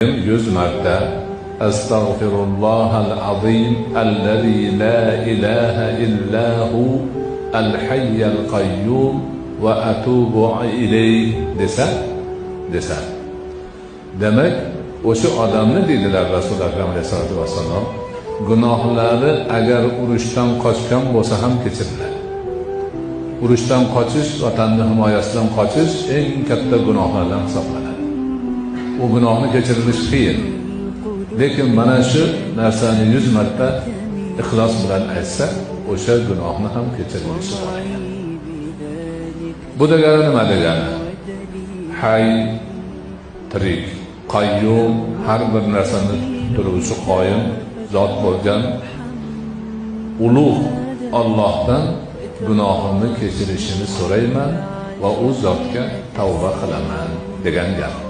100 marta Estağfirullahal azim ellezî la ilahe illahu el hayyel kayyum ve etubu ileyh desa. Demek o'sha odamni dedilar Rasul akram alayhisolatu vassalom, gunohlari agar urushdan qochgan bo'lsa ham kechiriladi. Urushdan qochish, vatanni himoyasidan qochish eng katta gunohlardan hisoblanadi. O gunohni kechirilish qiyin. Lekin mana shu narsani 100 marta ixlos bilan aytsa, o'sha gunohni ham kechirilishi bor ekan. Bu degani nima degani? Hay, tirik, qayyum, har bir narsani turuvchi qoyim zot bo'lgan ulug' Allohdan gunohimni kechirishini so'rayman va u zotga tavba qilaman degan gap.